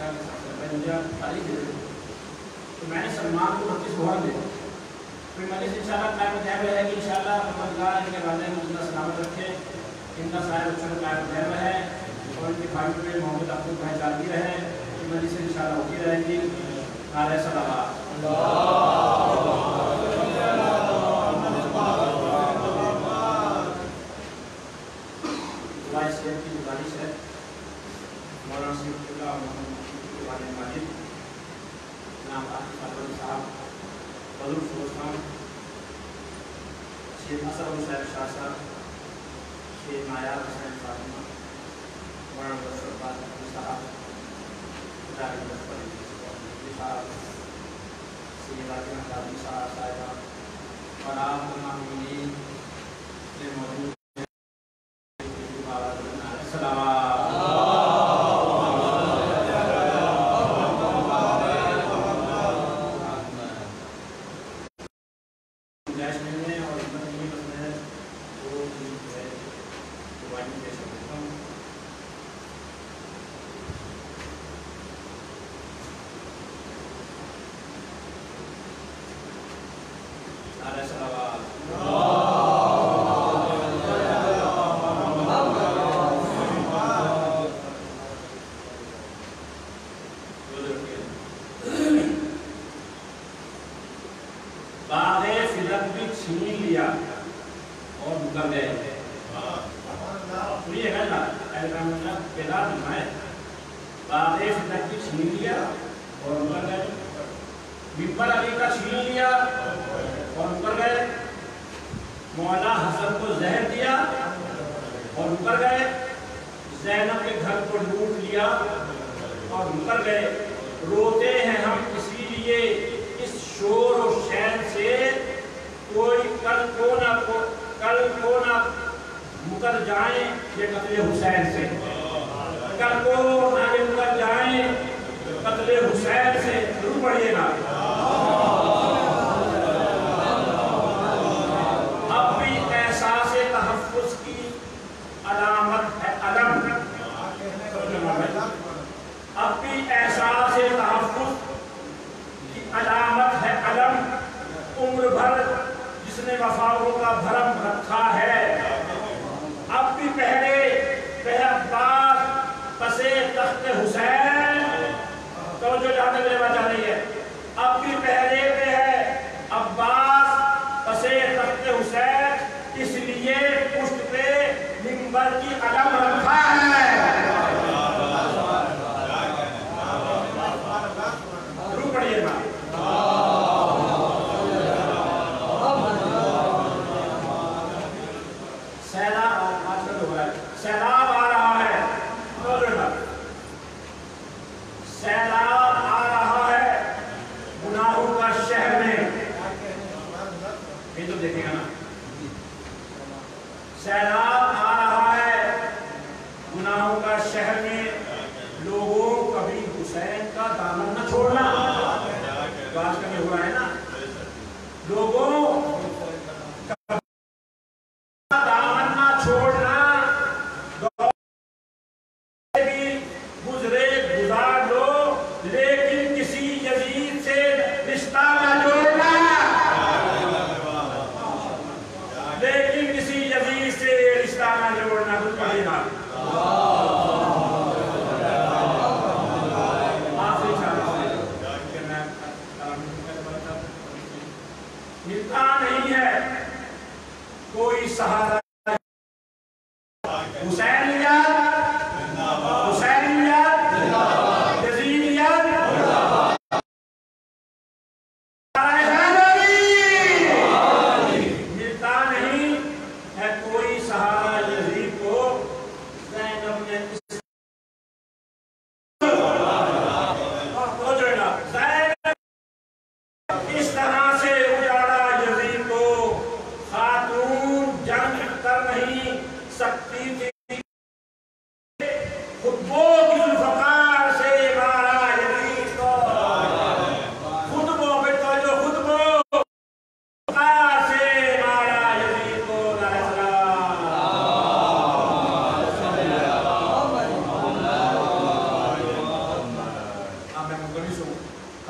تو میں نے سلمان کو 32 بہار دے پھر مجلس انشاءاللہ قائم دائم رہے گی انشاءاللہ محمد اللہ ان کے والدین کو اللہ سلامت رکھے ان کا سارے بچوں کو قائم دائم رہے اور ان کے بھائی پہ محمد عبد بھائی جاتی رہے مجلس انشاءاللہ ہوتی رہے گی نعرہ صلوات اللہ شیخ کی گزارش ہے مولانا صفی اللہ محمد ماجد جناب عاطف الفاظ صاحب فضل فروز خان شیخ اثر حسین شاہ صاحب شیخ نایاب حسین فاطمہ مولانا بشر صاحب صاحب سید عاطف قادری صاحب صاحبہ اور آپ المؤمنین کے موجود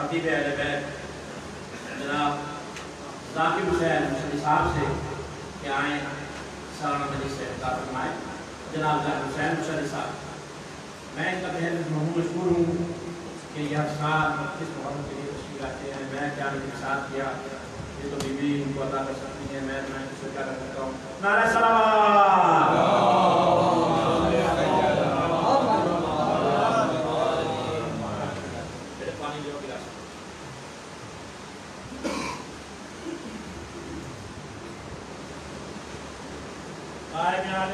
خطیب اہل بیت جناب ذاکر حسین مصلی صاحب سے کہ آئیں سالانہ مجلس سے خطاب فرمائیں. جناب ذاکر حسین مصلی صاحب، میں ان کا بہت مشہور ہوں کہ یہ ہر سال کس محرم کے لیے تشریف لاتے ہیں. میں کیا ان کے ساتھ کیا، یہ تو بیوی ان کو عطا کر سکتی ہیں، میں اس سے کیا کر سکتا ہوں. نعرہ صلوات.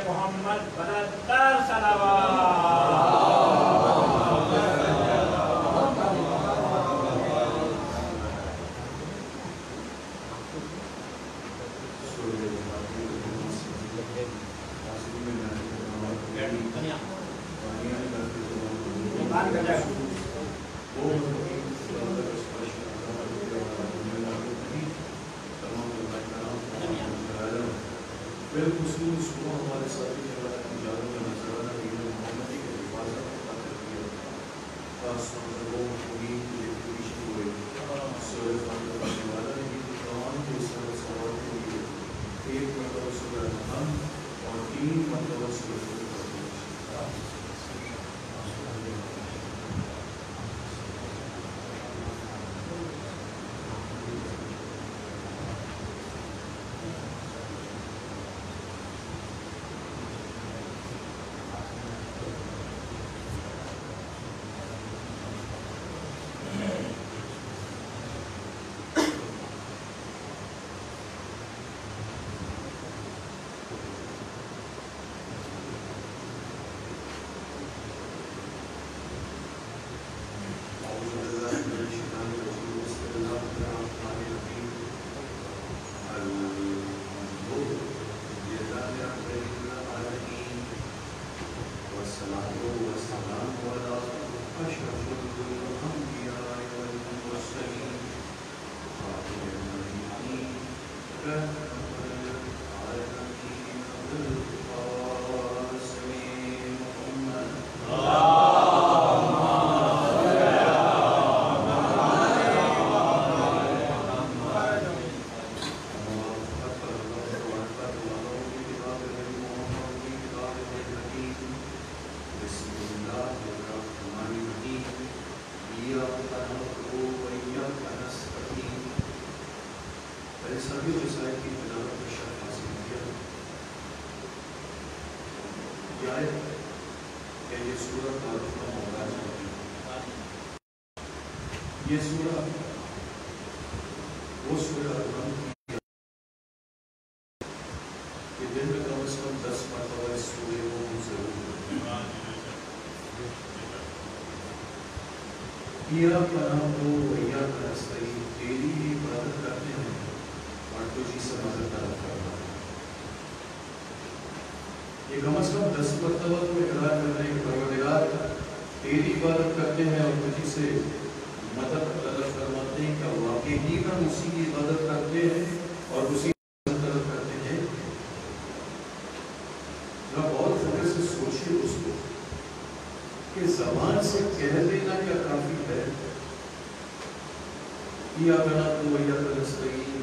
محمد بدتر بالخصوص وہ ہمارے ساتھی جماعت کی جانوں کا نذرانہ دین محمدی کے حفاظت کا خاطر کیا، خاص طور پر وہ مقبول کے لیے پیش ہوئے. سورہ فاتحہ پڑھنے والا نے بھی قرآن کے سر سوال کے لیے 1 مرتبہ سورہ الحمد اور 3 مرتبہ سورہ یہ سورہ وہ سورہ الحمد کہ دن میں کم از کم 10 مرتبہ اس سورہ کو ضرور یا پناہ دو یا نستعین، تیری ہی عبادت کرتے ہیں اور تجھی سے مدد طلب کرنا ہے. یہ کم از کم 10 مرتبہ تو اقرار کرنے کے پروردگار تیری عبادت کرتے ہیں اور تجھی سے مدد طلب فرماتے ہیں. کہ واقعی ہم اسی کی عبادت کرتے ہیں اور اسی کی مدد طلب کرتے ہیں. ذرا بہت فکر سے سوچیے اس کو کہ زبان سے کہہ دینا کیا کافی ہے ایاک نعبد و ایاک نستعین،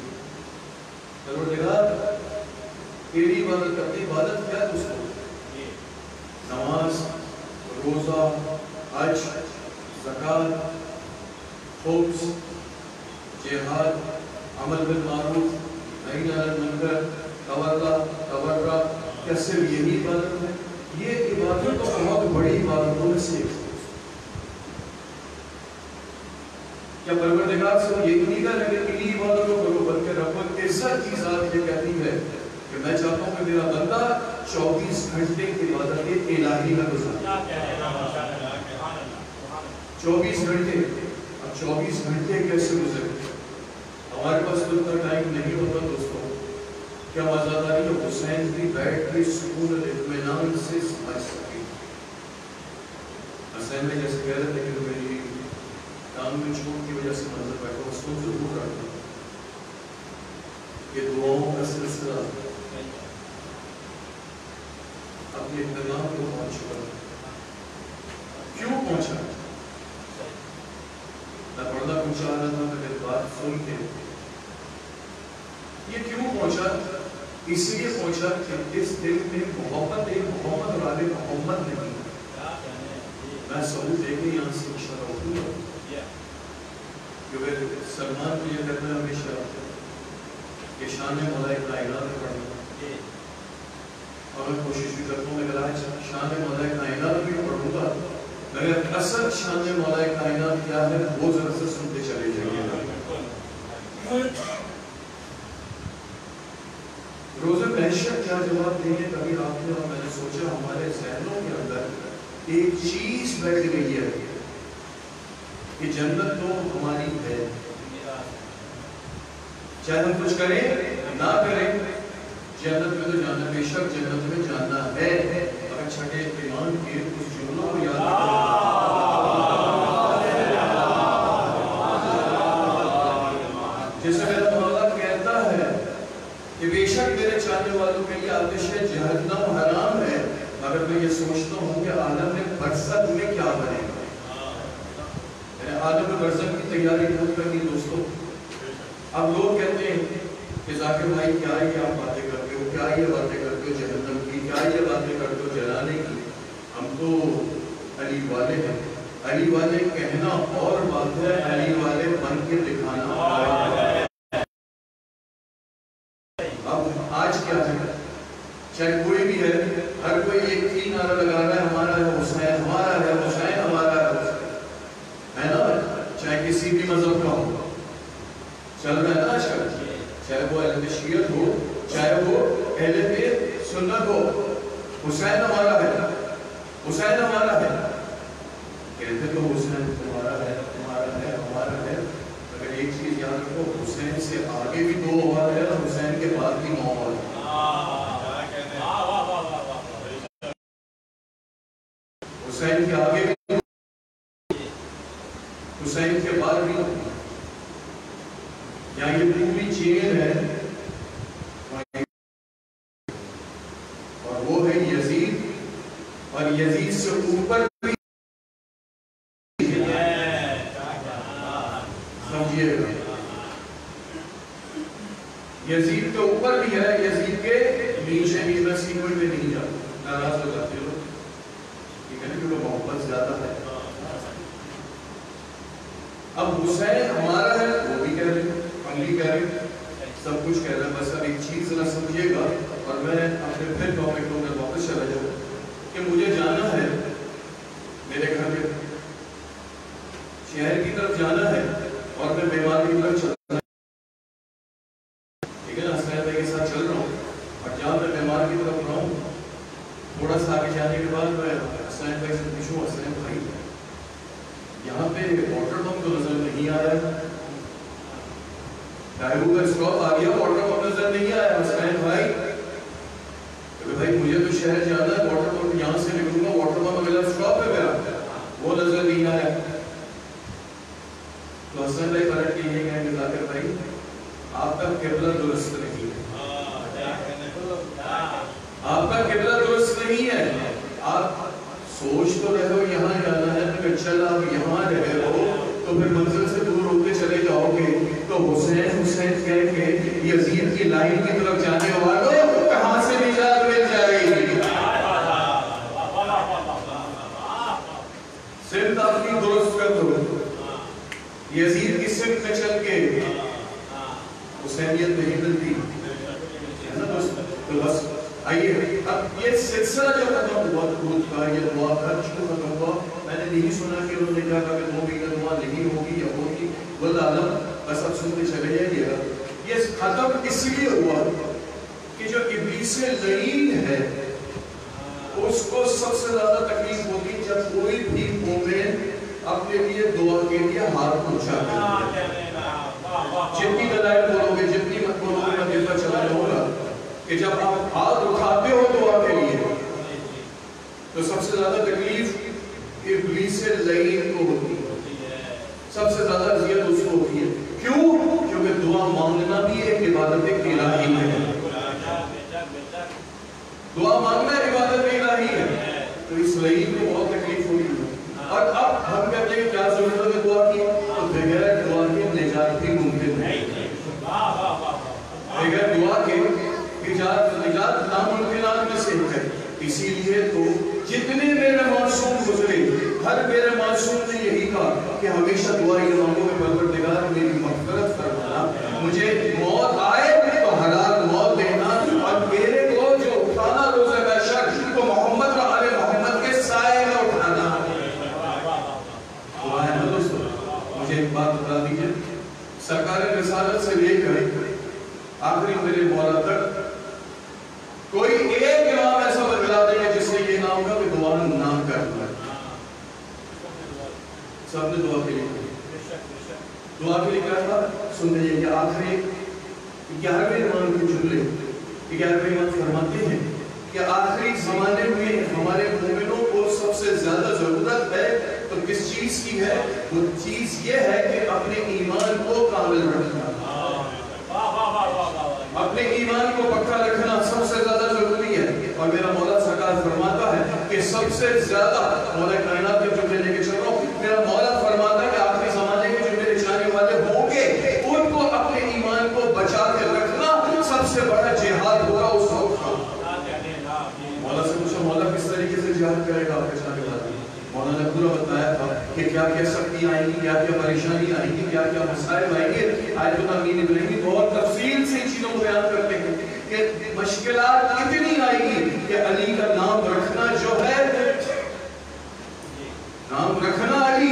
پروردگار تیری عبادت کرتے. عبادت کیا ہے اس کو؟ نماز، روزہ، حج، زکوٰۃ، خبز، جہاد، عمل بالمعروف، نہی عن المنکر، تورع. کیا صرف یہی عبادت ہے؟ یہ عبادت تو بہت بڑی عبادتوں میں سے کیا پروردگار سے یہ نہیں کہا کہ انہی عبادتوں کرو، بلکہ رب العزت کی ذات یہ کہتی ہے کہ میں چاہتا ہوں کہ میرا بندہ 24 گھنٹے کی عبادت الہی میں گزارے. 24 گھنٹے. اب 24 گھنٹے کیسے گزرے؟ ہمارے پاس تو اتنا ٹائم نہیں ہوتا دوستوں. کیا وزاداری حسین بھی بیٹھ کے سکون اور اطمینان سے سمجھ سکے. حسین میں جیسے کہہ رہے تھے کہ میری ٹانگ میں چوٹ کی وجہ سے منظر بیٹھا اس کو ضرور رکھنا. یہ دعاؤں کا سلسلہ اپنے اختتام کو پہنچ چکا. کیوں پہنچا؟ میں پڑھنا کچھ چاہ رہا تھا، میرے بات سن کے یہ کیوں پہنچا؟ اس لیے پہنچا کہ اس دل میں محبت ایک محمد اور آل محمد نہیں. میں ثبوت دے کے یہاں سے اشارہ اٹھوں گا کیونکہ سلمان کو یہ کرنا ہمیشہ کہ شان مولا کائنات پڑھنا، اور میں کوشش بھی کرتا ہوں اگر آج شان مولا کائنات بھی پڑھوں گا مگر اصل شان مولا کائنات کیا ہے وہ ذرا سے سنتے چلے جائیے گا. روز محشر کیا جواب دیں گے؟ کبھی آپ نے اور میں نے سوچا ہمارے ذہنوں کے اندر ایک چیز بیٹھ گئی ہے کہ جنت تو ہماری ہے، چاہے ہم کچھ کریں نہ کریں جنت میں تو جانا، بے شک جنت میں جانا ہے. اگر چھٹے ایمان کے کچھ جملوں کو یاد جیسے میرا مولا کہتا ہے کہ بے شک میرے چاہنے والوں کے لیے آتش جہنم حرام ہے، مگر میں یہ سوچتا ہوں کہ عالم برزخ میں کیا بنے گا. عالم برزخ کی تیاری نہیں کرنی دوستوں. اب لوگ کہتے ہیں کہ ذاکر بھائی کیا یہ آپ باتیں کرتے ہو، کیا یہ باتیں کرتے ہو جہنم کی، کیا یہ باتیں کرتے ہو جلانے کی. ہم تو علی والے ہیں. علی والے کہنا اور بات ہے، علی والے بن کے دکھانا اور ہے. اب آج کیا ہے، چاہے کوئی بھی ہے، ہر کوئی ایک ہی نعرہ لگا رہا ہے ہمارا ہے حسین، ہمارا ہے حسین، ہمارا ہے نا. چاہے کسی بھی مذہب کا ہو چل رہا ہے نا آج کل، چاہے وہ اہل شیعت ہو چاہے وہ اہل سنت ہو. حسین ہمارا ہے، حسین ہمارا ہے. کہتے تو حسین تمہارا ہے، تمہارا ہے، ہمارا ہے. اگر ایک چیز یاد رکھو، حسین سے آگے بھی 2 اور ہے اور حسین کے بعد بھی 9 اور ہے. حسین کے آگے بھی، حسین کے بعد بھی. یہاں یہ پوری چین ہے اور وہ ہے یزید، اور یزید سے اوپر بھی سمجھیے گا، یزید کے اوپر بھی ہے، یزید کے نیچے بھی. میں سیکوئل میں نہیں جاتا، ناراض ہو جاتے ہو ٹھیک ہے نا، کیونکہ محبت زیادہ ہے. اب حسین ہمارا ہے وہ بھی کہہ رہے ہیں، ہم بھی کہہ رہے ہیں، سب کچھ کہہ رہے ہیں. بس اب ایک چیز ذرا سمجھیے گا اور میں اپنے پھر ٹاپک کو میں واپس چلا جاؤں کہ مجھے جانا ہے میرے گھر کے شہر کی طرف جانا ہے اور میں بیمار کی طرف چلنا ہے. ٹھیک ہے نا، حسین بھائی کے ساتھ چل رہا ہوں اور جہاں میں بیمار کی طرف رہا ہوں تھوڑا سا آگے جانے کے بعد میں حسین بھائی سے پوچھوں، حسین بھائی یہاں پہ واٹر پمپ تو نظر نہیں آ رہا ہے، ڈائیو کا اسٹاپ آ گیا، واٹر پمپ نظر نہیں آیا. حسین بھائی کہ بھائی مجھے تو شہر جانا ہے، واٹر پمپ یہاں سے نکلوں گا، واٹر پمپ اگلا اسٹاپ ہے میرا، وہ نظر نہیں آیا. تو حسین بھائی پلٹ کے یہ کہیں گے ذاکر بھائی آپ کا قبلہ درست نہیں ہے، آپ کا قبلہ درست نہیں ہے. آپ سوچ تو رہے ہو یہاں جانا ہے، مگر چل آپ یہاں رہے ہو تو پھر منزل سے دور ہوتے چلے جاؤ گے تو حسین حسین کہہ کے یزید کی لائن کی طرف جانے والوں کہاں سے نجات مل جائے گی. سمت اپنی درست کر دو، یزید کی سمت میں چل کے حسینیت نہیں ملتی ہے نا دوست. تو بس آئیے اب یہ سلسلہ جو ختم ہوا درود کا، یہ دعا کا کیوں ختم ہوا؟ میں نے نہیں سنا کہ انہوں نے کہا کہ 2 مہینہ دعا نہیں ہوگی یا ہوگی، واللہ عالم. بس اب سنتے چلے جائیے گا. یہ ختم اس لیے ہوا کہ جو ابلیس لعین ہے اس کو سب سے زیادہ تکلیف ہوتی جب کوئی بھی مومن اپنے لیے دعا کے لیے ہاتھ اونچا کرتا ہے. جتنی دلائل بولو گے، جتنی مت بولو گے، میں دل پر چلا جاؤں گا کہ جب آپ ہاتھ اٹھاتے ہو دعا کے لیے تو سب سے زیادہ تکلیف ابلیس لعین کو ہوتی ہے، سب سے زیادہ اذیت اس کو ہوتی ہے. کیوں؟ کیونکہ دعا مانگنا بھی ایک عبادت الہی ہے. دعا مانگنا عبادت الہی ہے. تو اس لعین کو بہت تکلیف ہوئی ہے. اور اب ہم کہتے ہیں کیا ضرورت ہے دعا کی؟ تو اسی لیے تو جتنے میرے معصوم گزرے ہر میرے معصوم نے یہی کہا کہ ہمیشہ دعا یہ مانگو کہ پروردگار میری مغفرت فرمانا، مجھے موت آئے تو حلال موت دینا، اور میرے کو جو اٹھانا روز محشر تو محمد و آل محمد کے سائے میں اٹھانا۔ دعا ہے نا دوستو؟ مجھے ایک بات بتا دیجئے، سرکار رسالت سے لے کر آخری میرے مولا تک کوئی ایک امام ایسا بتلا دے کہ جس نے یہ نام کہا کہ دعا نہ کرنا۔ سب نے دعا کے لیے دعا کے لیے کیا تھا؟ سن لیجیے کہ آخری 11ویں امام کے جملے 11ویں امام فرماتے ہیں کہ آخری زمانے میں ہمارے مومنوں کو سب سے زیادہ ضرورت ہے تو کس چیز کی ہے؟ وہ چیز یہ ہے کہ اپنے ایمان کو کامل رکھنا، اپنے ایمان کو پکا رکھنا سب سے زیادہ ضروری ہے۔ اور میرا مولا سرکار فرماتا ہے کہ سب سے زیادہ، مولا کائنات کے جملے لے کے چل رہا ہوں، میرا مولا فرماتا ہے کہ آخری زمانے کے جو میرے چاہنے والے ہوں گے ان کو اپنے ایمان کو بچا کے رکھنا سب سے بڑا جہاد ہوگا اس وقت کا۔ مولا سے پوچھا مولا کس طریقے سے جہاد کرے گا آپ کے چاہنے والے؟ مولا نے پورا بتایا تھا کہ کیا کیا سختی آئیں گی، کیا کیا پریشانی آئیں گی، کیا کیا مسائل آئیں گے۔ آیت الامین ابراہیمی بہت تفصیل سے ان چیزوں کو بیان کرتے ہیں کہ مشکلات اتنی آئیں گی کہ علی کا نام رکھنا جو ہے، نام رکھنا علی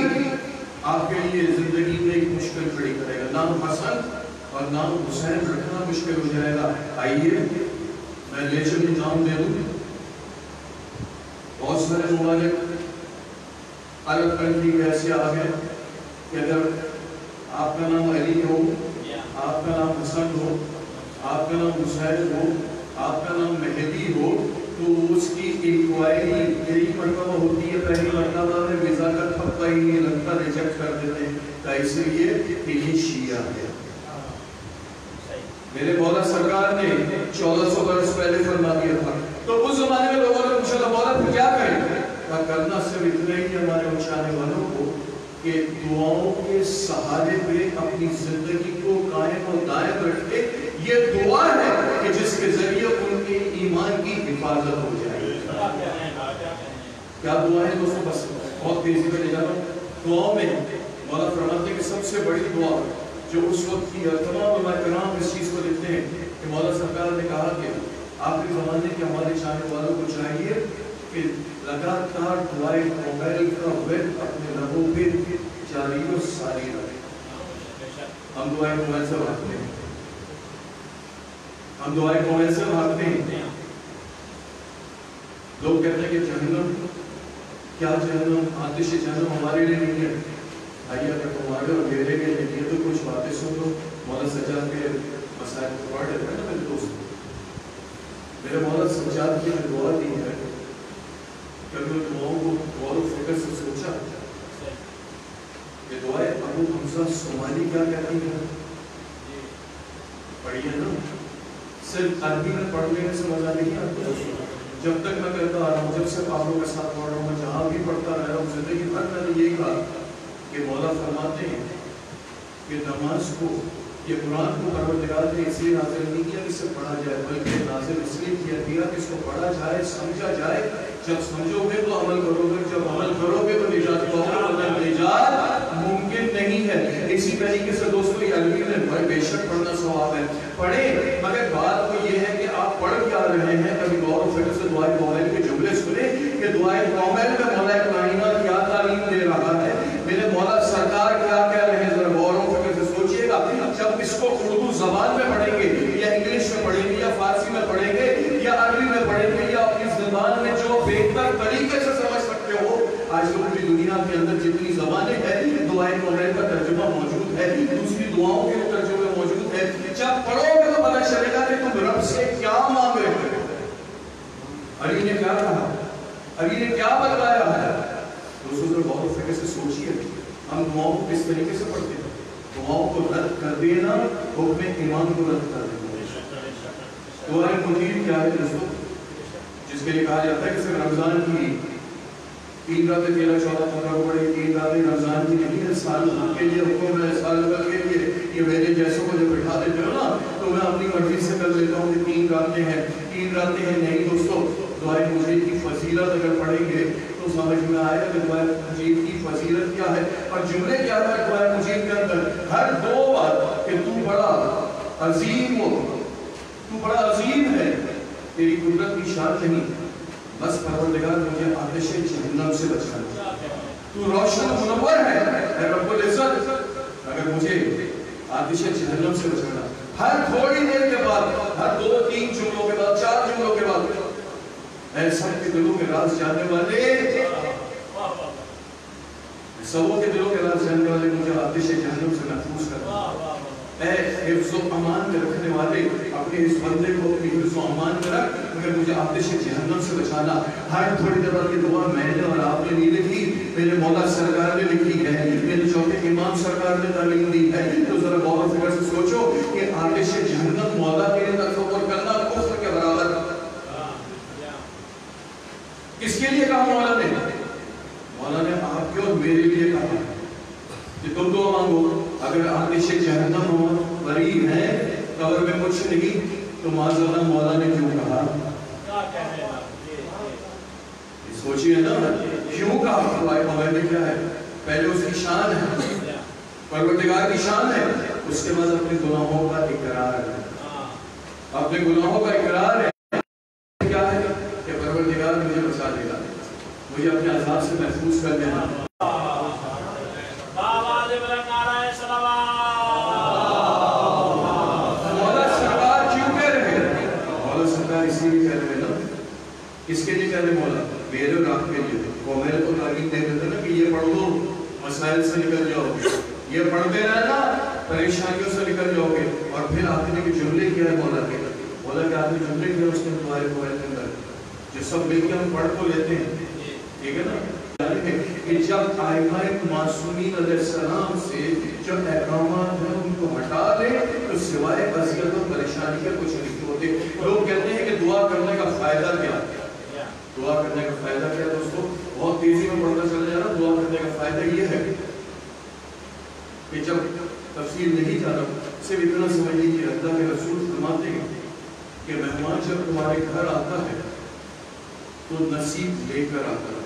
آپ کے لیے زندگی میں ایک مشکل کھڑی کرے گا۔ نام حسن اور نام حسین رکھنا مشکل ہو جائے گا۔ آئیے میں لے چلوں نام دے دوں۔ بہت سارے ممالک الگ کنٹری ایسے آ گئے کہ اگر آپ کا نام علی ہو، آپ کا نام حسن ہو، آپ کا نام حسین ہو، آپ کا نام مہدی ہو تو اس کی انکوائری یہی مرتبہ ہوتی ہے، پہلی مرتبہ میں ویزا کا تھپا ہی نہیں لگتا، ریجیکٹ کر دیتے ہیں، اس لیے کہ یہ شیعہ ہے۔ میرے مولا سرکار نے 1400 برس پہلے فرما دیا تھا، تو اس زمانے میں لوگوں نے پوچھا تھا مولا پھر کیا کریں؟ کرنا صرف اتنا ہی ہمارے اچھانے والوں کو کہ دعاؤں کے سہارے پہ اپنی زندگی کو قائم و دائم رکھے۔ یہ دعا ہے کہ جس کے ذریعے ان کے ایمان کی حفاظت ہو جائے۔ کیا دعا ہے دوستوں؟ بس بہت تیزی پہ لے جا رہا ہوں۔ دعاؤں میں مولا فرماتے ہیں کہ سب سے بڑی دعا جو اس وقت کی تمام علماء کرام اس چیز کو لکھتے ہیں کہ مولا سرکار نے کہا کہ آخری زمانے کے ہمارے چاہنے والوں کو چاہیے کہ لگاتار دعائے موبائل کا ویب اپنے لبوں پہ جاری و ساری رکھیں۔ ہم دعائے موبائل سے بھاگتے ہیں، ہم دعائے موبائل سے بھاگتے ہیں۔ لوگ کہتے ہیں کہ جہنم، کیا جہنم؟ آتش جہنم ہمارے لیے نہیں ہے۔ آئیے اگر تمہارے اور میرے کے لیے تو کچھ باتیں سن لو۔ مولا سجاد کے مسائل کو پڑھ لیتے ہیں نا میرے دوست۔ میرے مولا سجاد کی جو دعا دی ہے، کبھی ان دعاؤں کو غور و فکر سے سوچا؟ یہ دعائیں ابو حمزہ صومالی کیا کہتی ہے؟ پڑھیے نا، صرف عربی میں پڑھ لینے سے مزہ نہیں آتا۔ جب تک میں کہتا آ رہا ہوں، جب سے پاپوں کے ساتھ پڑھ رہا ہوں، میں جہاں بھی پڑھتا رہ رہا ہوں، زندگی بھر میں نے یہی کہا کہ مولا فرماتے ہیں کہ نماز کو، یہ قرآن کو پروردگار نے اس لیے نازل نہیں کیا کہ اسے پڑھا جائے، بلکہ نازل اس لیے کیا گیا کہ اس کو پڑھا جائے، سمجھا جائے۔ جب سمجھو گے تو عمل کرو گے، جب عمل کرو گے تو نجات پاؤ گے، ورنہ نجات ممکن نہیں ہے۔ اسی طریقے سے دوستو یہ عربی میں بے شک پڑھنا ثواب ہے، پڑھیں، مگر بات تو یہ ہے کہ آپ پڑھ کیا رہے ہیں۔ کبھی غور و فکر سے دعائے مومن کے جملے سنیں کہ دعائے مومن میں مولا کائنات کیا تعلیم دے رہا ہے، میرے مولا سرکار کیا کہہ رہے ہیں، ذرا غور و فکر سے سوچئے گا۔ جب اس کو اردو زبان میں پڑھیں گے یا انگلش میں پڑھیں گے یا فارسی میں پڑھیں گے یا عربی میں پڑھیں گے یا اپنی زبان میں جو بہتر طریقے سے سمجھ سکتے ہو، آج تو پوری دنیا کے اندر جتنی زبانیں ہیں دعائے مومن کا ترجمہ موجود ہے، دوسری دعاؤں کے ترجمے موجود ہے۔ جب پڑھو گے تو پتہ چلے گا کہ تم رب سے کیا مانگ رہے ہو۔ علی نے کیا کہا، علی نے کیا بتلایا ہے؟ دوستوں غور و فکر سے سوچیے، ہم دعاؤں کو کس طریقے سے پڑھتے ہیں؟ دعاؤں کو رد کر دینا، حکم ایمان کو رد کر دینا۔ دعائے مدیر کیا ہے دوستوں؟ جس کے لیے کہا جاتا ہے کہ صرف رمضان کی 3 راتیں 13 14 15 کو پڑھیں، 3 راتیں رمضان کی نہیں ہے، سال کے لیے حکم ہے، سال بھر کے لیے۔ یہ میرے جیسوں کو جب بٹھا دیتے ہو نا تو میں اپنی مرضی سے کر لیتا ہوں کہ 3 راتیں ہیں، 3 راتیں ہیں، نہیں دوستو، دعائے مجید کی فضیلت اگر پڑھیں گے تو سمجھ میں آئے گا کہ دعائے مجید کی فضیلت کیا ہے اور جملے کیا ہے دعائے مجید کے اندر. ہر دو بات کہ تو بڑا عظیم ہو، تو بڑا عظیم ہے، تیری قدرت کی شان نہیں، بس پروردگار مجھے آتش جہنم سے بچانا. تو روشن منور ہے اے رب العزت، اگر مجھے آتش جہنم سے بچانا. ہر تھوڑی دیر کے بعد، ہر 2-3 جملوں کے بعد، 4 جملوں کے بعد، اے سب کے دلوں کے راز جاننے والے، سبوں کے دلوں کے راز جاننے والے، مجھے آتش جہنم سے محفوظ کرنا. اے حفظ و امان میں رکھنے والے، اپنے اس بندے کو اپنی حفظ و امان میں رکھ، مگر مجھے آتش جہنم سے بچانا. ہر تھوڑی دیر بعد یہ دعا میں نے اور آپ نے نہیں لکھی، میرے مولا سرکار نے لکھی ہے، میرے چوتھے امام سرکار نے تعلیم دی ہے. تو ذرا غور و فکر سے سوچو کہ آتش جہنم مولا کے لیے تصور کرنا کفر کے برابر. کس کے لیے کہا مولا نے؟ مولا نے آپ کے اور میرے لیے کہا کہ تم دعا مانگو. اگر آتش جہنم ہو قریب ہے، قبر میں کچھ نہیں، تو معاذاللہ مولا نے کیوں کہا؟ سوچئے نا کیوں کہا؟ دعائے مولا نے کیا ہے؟ پہلے اس کی شان ہے، پروردگار کی شان ہے، اس کے بعد اپنے گناہوں کا اقرار ہے. اپنے گناہوں کا اقرار ہے کیا ہے کہ پروردگار مجھے بچا دے گا، مجھے اپنے عذاب سے محفوظ کر دینا. اسی لیے کہہ رہے ہیں نا، کس کے لیے کہہ رہے مولا؟ میرے اور آپ کے لیے. وہ میرے کو تعلیم دے دیتے نا کہ یہ پڑھ دو مسائل سے نکل جاؤ گے، یہ پڑھتے رہنا پریشانیوں سے نکل جاؤ گے. اور پھر آپ نے کہ جملے کیا ہے مولا کے؟ مولا کہ آپ نے جملے کیا اس کے دعائے موبائل کے اندر جو سب مل کے ہم پڑھ کو لیتے ہیں، ٹھیک ہے نا؟ کہ جب آئمہ معصومین علیہ السلام سے جو احکامات ہیں ان کو ہٹا دے تو سوائے اذیت و پریشانی کے کچھ نہیں ہوتے. لوگ کہتے ہیں کہ دعا کرنے کا فائدہ کیا؟ دعا کرنے کا فائدہ کیا دوستو؟ بہت تیزی میں پڑھتا چلا جا رہا. دعا کرنے کا فائدہ یہ ہے کہ جب تفصیل نہیں جانا، صرف اتنا سمجھ لیجیے اللہ کے رسول فرماتے ہیں کہ مہمان جب تمہارے گھر آتا ہے تو نصیب لے کر آتا ہے.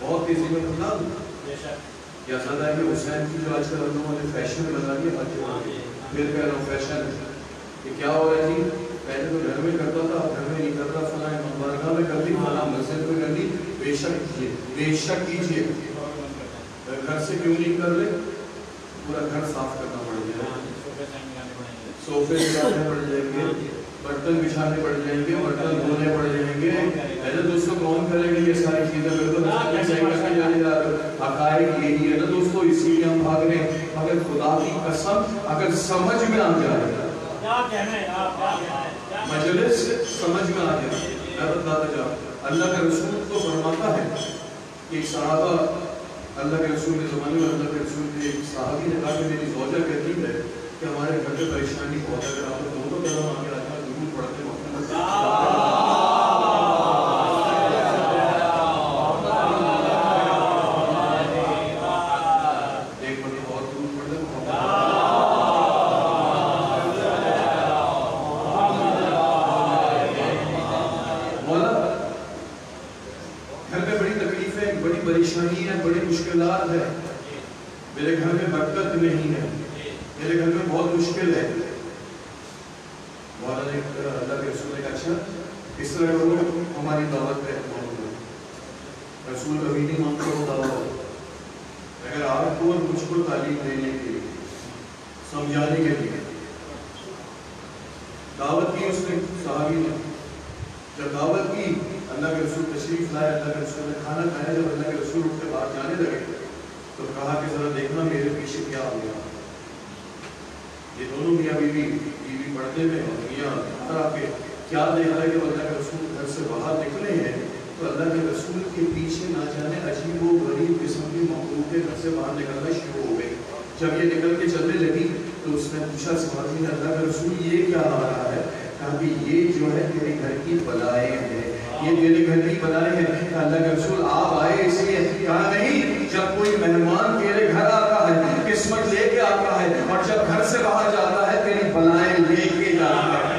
بہت تیزی میں بتا دوں کیا زیادہ ہے کہ حسین کی جو آج کل لوگوں نے فیشن بنا دیا، پھر کہہ رہا ہوں فیشن کہ کیا ہو رہا ہے جی؟ پہلے تو گھر میں کرتا تھا، گھر میں نہیں کرتا، فلاں بارگاہ میں کر دی، فلاں مسجد میں کر دی. بے شک کیجیے، بے شک کیجیے. گھر سے کیوں نہیں کر لے؟ پورا گھر صاف کرنا پڑ جائے گا، صوفے بچھانے پڑ جائیں گے، برتن بچھانے پڑ جائیں گے، برتن دھونے پڑ جائیں گے. ایسے دوستوں کون کرے گا یہ ساری چیزیں؟ حقائق یہی ہے نا دوستو، اسی لیے ہم بھاگ رہے ہیں. اگر خدا کی قسم اگر سمجھ میں آ جائے، مجلس سمجھ میں آ جائے، میں بتاتا جاؤں اللہ کا رسول تو فرماتا ہے کہ ایک صحابہ اللہ کے رسول کے زمانے میں اللہ کے رسول کے ایک صحابی نے کہا کہ میری زوجہ کہتی ہے کہ ہمارے گھر میں پریشانی بہت ہے، اگر آپ دونوں قدم آگے آتا ضرور پڑھتے وقت پریشانی ہے، بڑی مشکلات ہے، میرے گھر میں برکت نہیں ہے، میرے گھر میں بہت مشکل ہے. مولا نے اللہ کے رسول نے کہا اچھا اس طرح کرو، ہماری دعوت ہے. رسول کبھی نہیں مانگتے ہو دعوت. اگر آپ کو اور مجھ کو تعلیم دینے کے لیے، سمجھانے کے لیے دعوت کی اس نے، صحابی نے جب دعوت کی، اللہ کے رسول تشریف لائے، اللہ کے رسول نے کھانا کھایا. جب اللہ کے رسول اٹھ کے باہر جانے لگے تو کہا کہ ذرا دیکھنا میرے پیچھے کیا ہو گیا. یہ دونوں میاں بیوی پردے میں اور میاں باہر آ کے کیا دیکھ رہے کہ اللہ کے رسول گھر سے باہر نکلے ہیں تو اللہ کے رسول کے پیچھے نہ جانے عجیب و غریب قسم کی مخلوقیں گھر سے باہر نکلنا شروع ہو گئی. جب یہ نکل کے چلنے لگی تو اس نے پوچھا صحابی نے اللہ کے رسول یہ کیا آ رہا ہے؟ کہا کہ یہ جو ہے تیرے گھر کی بلائیں ہیں، یہ تیرے گھر کی بلائیں ہیں. اللہ کے رسول آپ آئے اس لیے؟ کہا نہیں، جب کوئی مہمان تیرے گھر آتا ہے قسمت لے کے آتا ہے، اور جب گھر سے باہر جاتا ہے تیری بلائیں لے کے جاتا ہے.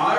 8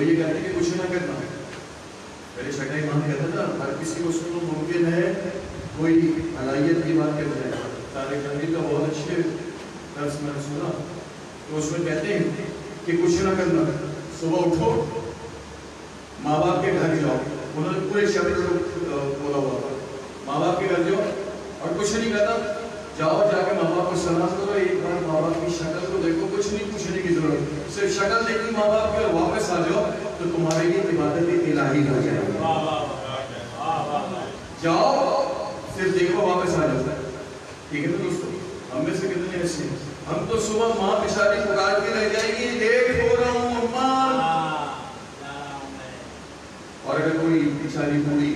وہ یہ کہتے ہیں کہ کچھ نہ کرنا. پہلے چھٹا امام کہتا تھا ہر کسی کو سنو ممکن ہے کوئی علیت کی بات کر جائے. طارق حمید کا بہت اچھے درس میں نے سنا تو اس میں کہتے ہیں کہ کچھ نہ کرنا, صبح اٹھو ماں باپ کے گھر جاؤ. انہوں نے پورے شبد بولا ہوا تھا, ماں باپ کے گھر جاؤ اور کچھ نہیں کہتا, جاؤ جا کے ماں باپ کو سلام کرو, ایک بار ماں باپ کی شکل کو دیکھو, کچھ نہیں پوچھنے کی ضرورت, صرف شکل دیکھنی ماں باپ کی اور واپس آ جاؤ تو تمہارے لیے عبادت الہی ہو جائے گی. جاؤ صرف دیکھو واپس آ جاؤ. ٹھیک ہے نا دوستو, ہم میں سے کتنے ایسے ہیں ہم تو صبح ماں بیچاری پکار کے رہ جائے گی دیکھ ہو رہا ہوں اماں, اور اگر کوئی بیچاری بوڑھی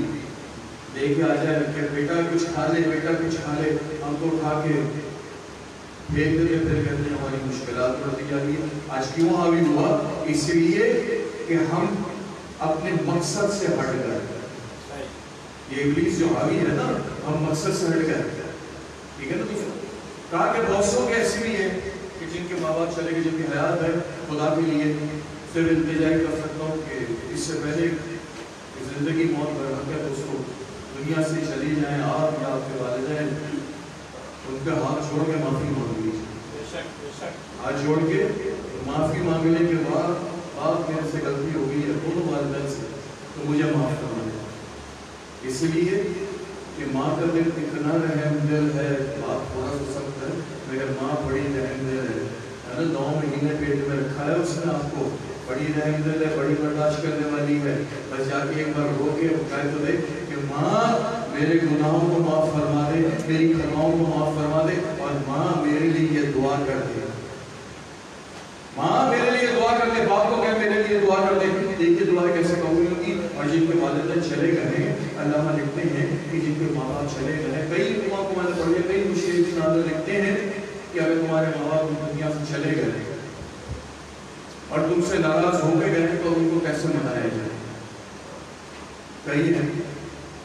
دیکھ کے آ جائے کہ بیٹا کچھ کھا لے, بیٹا کچھ کھا لے, ہم کو اٹھا کے پھینک دیتے, پھر کہتے ہیں ہماری مشکلات بڑھتی جا رہی ہے. آج کیوں حاوی ہوا؟ اس لیے کہ ہم اپنے مقصد سے ہٹ گئے. یہ ابلیس جو حاوی ہے نا, ہم مقصد سے ہٹ گئے. ٹھیک ہے نا دوستو, کہا کہ بہت سو کے ایسے بھی ہیں کہ جن کے ماں باپ چلے گئے, جن کی حیات ہے خدا کے لیے صرف التجا کر سکتا ہوں کہ اس سے پہلے زندگی موت برحق ہے دوستو, دنیا سے چلی جائیں آپ یا آپ کے والدین, ان کے ہاتھ چھوڑ کے معافی مانگ لیجیے. ہاتھ جوڑ کے معافی مانگنے کے بعد آپ میرے سے غلطی ہو گئی ہے دونوں والدین سے, تو مجھے معاف کرنا ہے. اس لیے کہ ماں کا دل اتنا رحم دل ہے, بات تھوڑا سا سخت ہے مگر ماں بڑی رحم دل ہے نا. 9 مہینے پیٹ میں رکھا ہے اس نے آپ کو, بڑی رحم دل ہے, بڑی برداشت کرنے والی ہے. بس جا کے ایک بار رو کے کہہ تو دے کہ ماں میرے گناہوں کو معاف فرما دے, میری خطاؤں کو معاف فرما دے, اور ماں میرے لیے یہ دعا کر دے, ماں میرے لیے دعا کر دے. باپ کو کہ میرے لیے دعا کر دے. دیکھیے دعا کیسے قبول ہوگی. اور جن کے والدین چلے گئے ہیں, علامہ لکھتے ہیں کہ جن کے ماں باپ چلے گئے ہیں, کئی دعا کو میں نے پڑھی, کئی مشرقین ناظر لکھتے ہیں کہ اگر تمہارے ماں باپ دنیا سے چلے گئے اور تم سے ناراض ہو کے گئے تو ان کو کیسے منایا جائے. کئی ہیں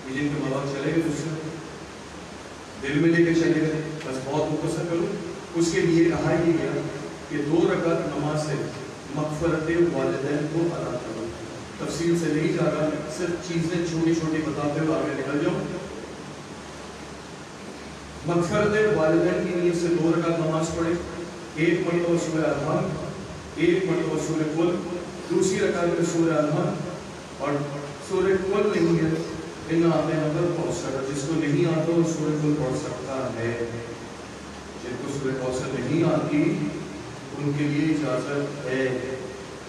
کہ جن کے ماں باپ چلے گئے اس سے دل میں لے کے چلے گئے. بس بہت مختصر کروں, اس کے لیے کہا یہ گیا کہ 2 رکعت نماز سے مغفرت والدین کو ادا کرو. تفصیل سے نہیں جا رہا, صرف چیزیں چھوٹی چھوٹی بتاتے ہوئے آگے نکل جاؤں. مغفرت والدین کی نیت سے 2 رکعت نماز پڑھے, ایک مرتبہ سورہ الحمد, ایک مرتبہ سورہ قل, دوسری رکعت میں سورہ الحمد, اور سورہ قل نہیں ہے ان آتے ہیں اگر کوثر, جس کو نہیں آتا وہ سورہ قل پڑھ سکتا ہے. جن کو سورہ کوثر نہیں آتی ان کے لیے اجازت ہے,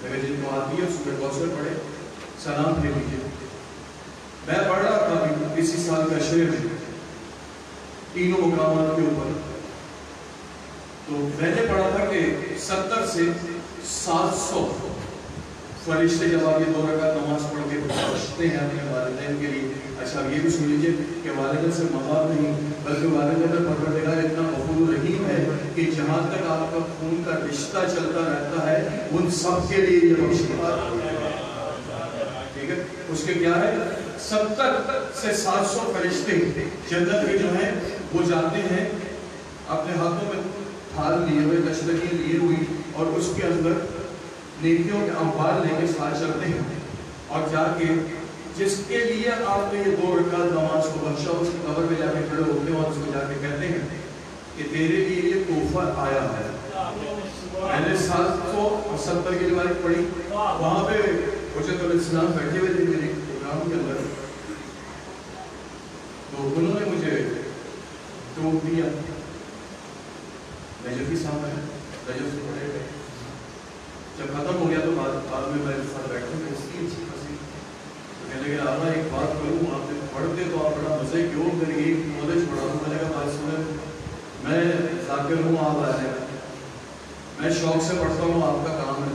مگر جن کو آتی ہے سورہ کوثر پڑھے, سلام پھیر لیجیے. میں پڑھ رہا تھا اسی سال کا شعر تینوں مقامات کے اوپر, تو میں نے پڑھا تھا کہ 70 سے 700 فرشتے جب آپ یہ 2 رکعت نماز پڑھ کے بخشتے ہیں اپنے والدین کے لیے. اچھا یہ بھی سن لیجیے کہ والدین سے مفاد نہیں بلکہ والدین میں پروردگار اتنا غفور رحیم ہے کہ جہاں تک آپ کا خون کا رشتہ چلتا رہتا ہے ان سب کے لیے یہ بخشش. ٹھیک ہے, اس کے کیا ہے 70 سے 700 فرشتے جنت کے جو ہیں وہ جاتے ہیں اپنے ہاتھوں میں تھال لیے ہوئے, دستگیر لیے ہوئی, اور اس کے اندر نیکیوں کے انبار لے کے ساتھ چلتے ہیں, اور جا کے جس کے لیے آپ نے یہ 2 رکعت نماز کو بخشا اس کی قبر میں جا کے کھڑے ہوتے ہیں اور اس کو جا کے کہتے ہیں کہ تیرے لیے یہ تحفہ آیا ہے. میں نے 770 کی روایت پڑھی, وہاں پہ حجت الاسلام بیٹھے ہوئے تھے میرے پروگرام کے اندر, تو انہوں نے مجھے ٹوک دیا, نجفی صاحب ہے, نجف سے پڑھے گئے. جب ختم ہو گیا تو بعد میں میرے ساتھ بیٹھے میں اس کی اچھی خاصی, تو کہنے لگے آبا ایک بات کروں, آپ نے پڑھتے تو آپ بڑا مزے کیوں, پھر ایک نالج پڑھا ہوں. میں نے کہا بات سنیں, میں ذاکر ہوں, آپ آ جائیں, میں شوق سے پڑھتا ہوں, آپ کا کام ہے.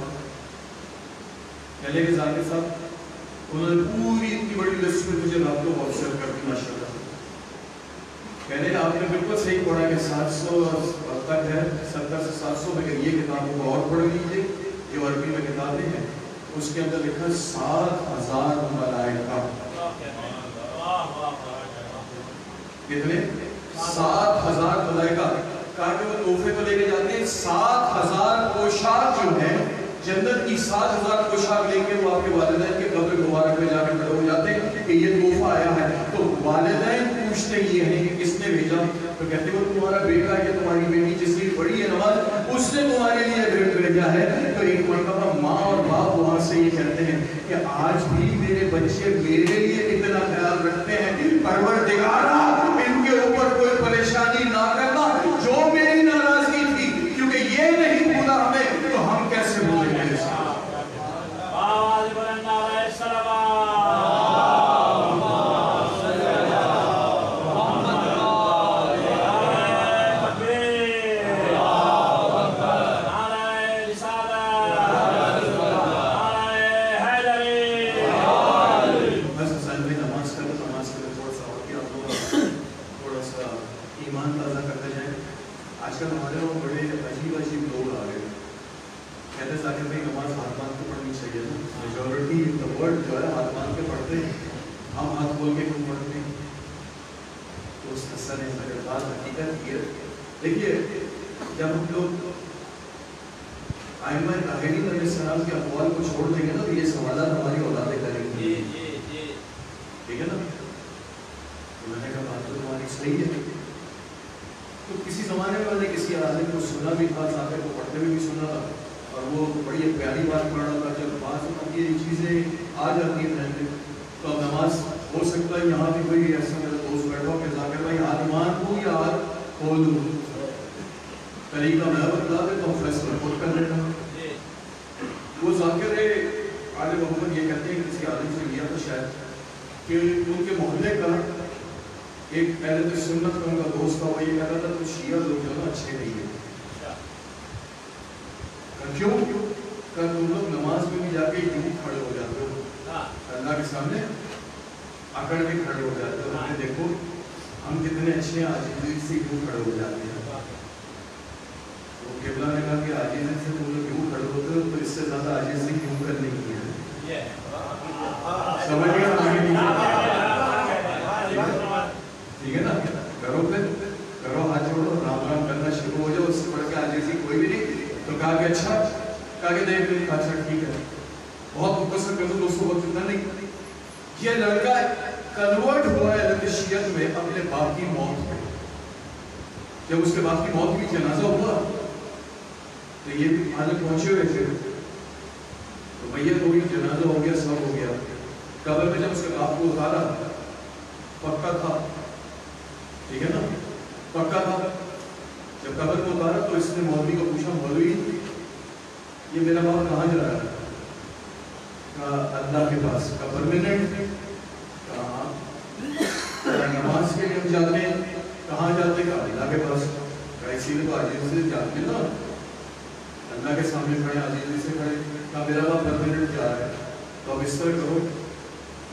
کہنے لگے ذاکر صاحب انہوں نے پوری اتنی بڑی لسٹ میں مجھے رات کو واٹس ایپ کر دی ماشاء اللہ. کہنے لگے آپ نے بالکل صحیح پڑھا کہ 700 تک ہے, 70 سے 700 میں یہ کتابوں کو اور پڑھ لیجیے جو عربی میں کتابیں ہیں, اس کے اندر لکھا 7000 ملائکہ. کتنے 7000 ملائکہ. کہا کہ وہ تحفے کو لے کے جاتے ہیں 7000 پوشاک جو ہیں جنت کی 7,000 پوشاک لے کے وہ آپ کے والدین کے قبر مبارک میں جا کے کھڑے ہو جاتے ہیں کہ یہ تحفہ آیا ہے. تو والدین پوچھتے یہ ہیں کہ کس نے بھیجا؟ تو کہتے ہیں وہ تمہارا بیٹا ہے، تمہاری بیٹی جس نے پڑھی ہے نماز، اس نے تمہارے لیے بھیجا ہے. تو ایک مرتبہ ماں اور باپ وہاں سے یہ کہتے ہیں کہ آج بھی میرے بچے میرے لیے اتنا خیال رکھتے ہیں، پروردگارا ان کے اوپر کوئی پریشانی نہ کرنا جو میری ناراضگی تھی، کیونکہ یہ نہیں بھولا ہمیں تو ہم کیسے بھولیں گے؟ آج کل ہمارے وہاں بڑے عجیب عجیب لوگ آ گئے، کہتے ہیں ذاکر بھائی نماز ہاتھ باندھ کے پڑھنی چاہیے نا. میجورٹی ان دا ورلڈ جو ہے ہاتھ باندھ کے پڑھتے ہیں، ہم ہاتھ کھول کے کیوں پڑھتے ہیں؟ تو اس کا سر اگر بات حقیقت یہ دیکھیے، جب ہم لوگ ائمہ طاہرین علیہ السلام کے اقوال کو چھوڑ دیں گے نا تو یہ سوالات ہماری اولادیں کریں گی. ٹھیک ہے نا؟ تو میں نے کہا بات تو تمہاری صحیح ہے. تو کسی زمانے میں نے کسی عالم کو سنا بھی تھا، صاحب کو پڑھتے ہوئے بھی سنا تھا، اور وہ بڑی ایک پیاری بات پڑھ رہا تھا. جب بعض یہ چیزیں آ جاتی ہیں رہتے تو اب نماز ہو سکتا ہے یہاں بھی کوئی ایسا میرا دوست بیٹھا ہو کہ ذاکر بھائی ہاتھ مان دوں یا ہاتھ کھول دوں، طریقہ میں بتا دے تو فیصلہ خود کر لیتا. وہ ذاکر عالم محمد یہ کہتے ہیں کہ کسی عالم سے لیا تھا شاید کہ ان کے محلے کا ایک اہل سنت کا ان کا دوست تھا، وہ یہ کہتا تھا تو شیعہ لوگ جو نا اچھے نہیں ہیں. کیوں؟ کہ تم لوگ نماز میں بھی جا کے یوں کھڑے ہو جاتے ہو، اللہ کے سامنے اکڑ کے کھڑے ہو جاتے ہو. ہمیں دیکھو ہم کتنے اچھے ہیں، عاجزی سے یوں کھڑے ہو جاتے ہیں. تو قبلہ نے کہا کہ عاجزی سے تم لوگ یوں کھڑے ہوتے ہو تو اس سے زیادہ عاجزی کیوں کرنے کی ہے؟ سمجھ گیا؟ ٹھیک ہے نا؟ کرو پھر کرو، ہاتھ جوڑو، رام رام کرنا شروع ہو جاؤ، اس سے بڑھ کے عاجزی کوئی بھی نہیں. تو کہا کہ اچھا، کہا کہ دیکھ اچھا ٹھیک ہے، بہت مختصر کر دو دوستوں، وقت اتنا نہیں. یہ لڑکا کنورٹ ہوا ہے اہل شیعت میں اپنے باپ کی موت میں. جب اس کے باپ کی موت کی جنازہ ہوا تو یہ بھی حالت پہنچے ہوئے تھے، تو میت ہو گئی، جنازہ ہو گیا، سب ہو گیا. قبر میں جب اس کے باپ کو اتارا، پکا تھا، ٹھیک ہے نا، پکا تھا. جب قبر کو اتارا تو اس نے مولوی کو پوچھا، مولوی یہ میرا باپ کہاں جا رہا ہے؟ کہا اللہ کے پاس. کہا پرمیننٹ؟ کہاں؟ نماز کے لیے ہم جاتے ہیں. کہاں جاتے؟ کہا اللہ کے پاس. کہا اسی لیے تو عاجزی سے جاتے ہیں نا، اللہ کے سامنے کھڑے عاجزی سے کھڑے. کہا میرا باپ پرمیننٹ جا رہا ہے. تو اب اس طرح کرو،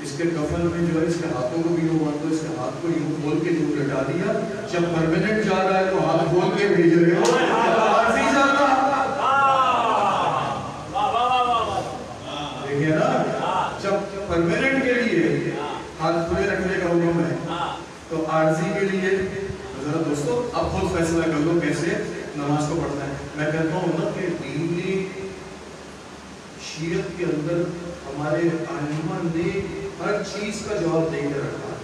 اس کے کفن میں جو ہے اس کے ہاتھوں کو بھی یوں باندھ دو، اس کے ہاتھ کو یوں کھول کے یوں لٹا دیا. جب پرمیننٹ جا رہا ہے تو ہاتھ کھول کے بھیج رہے ہو، عاجزی جاتا. دیکھیے نا، جب پرمیننٹ کے لیے ہاتھ کھلے رکھنے کا حکم ہے تو عارضی کے لیے ذرا دوستو اب خود فیصلہ کر لو کیسے نماز کو پڑھنا ہے. میں کہتا ہوں نا کہ دینی شیعت کے اندر ہمارے ائمہ نے ہر چیز کا جواب دے کے رکھا ہے.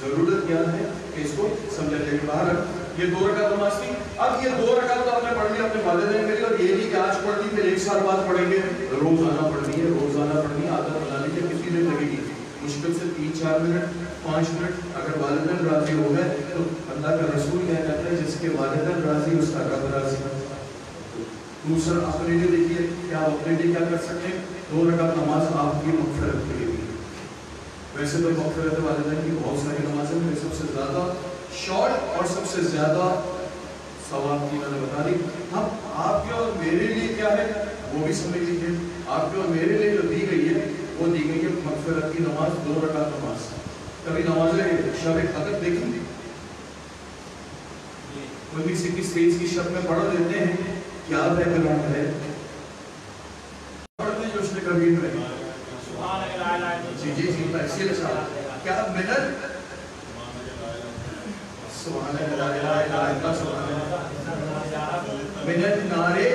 ضرورت کیا ہے کہ اس کو سمجھا جائے. باہر یہ 2 رکعت نماز تھی، اب یہ 2 رکعت تو آپ نے پڑھ لی اپنے والدین کے لیے، اور یہ نہیں کہ آج پڑھ لی پھر 1 سال بعد پڑھیں گے. روزانہ پڑھنی ہے، روزانہ پڑھنی ہے. عادت بنا لیجیے. کتنی دیر لگے گی؟ مشکل سے 3-4 منٹ، 5 منٹ. اگر والدین راضی ہو گئے تو اللہ کا رسول کیا کہتا ہے، جس کے والدین راضی اس کا رب راضی. دوسرا اپنے لیے دیکھیے کہ آپ اپنے لیے کیا کر سکتے ہیں. 2 رکعت نماز آپ کی مغفرت کے لیے. ویسے تو مغفرت والدین کی بہت ساری نمازیں ہیں، سب سے زیادہ شارٹ اور سب سے زیادہ ثواب کی میں نے بتا دی. ہم آپ کے اور میرے لیے کیا ہے وہ بھی سمجھ لیجیے. آپ کے اور میرے لیے جو دی گئی ہے وہ دی گئی ہے مغفرت کی نماز، 2 رکعت نماز. کبھی نمازیں شب قدر دیکھیں گے؟ 19 کی شب میں پڑھ دیتے ہیں، کیا بیک گراؤنڈ ہے پڑھتے جو اس نے کبھی نہیں. جی جی جی اسی صاحب کیا منٹ سبحان اللہ، منٹ نعرے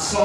100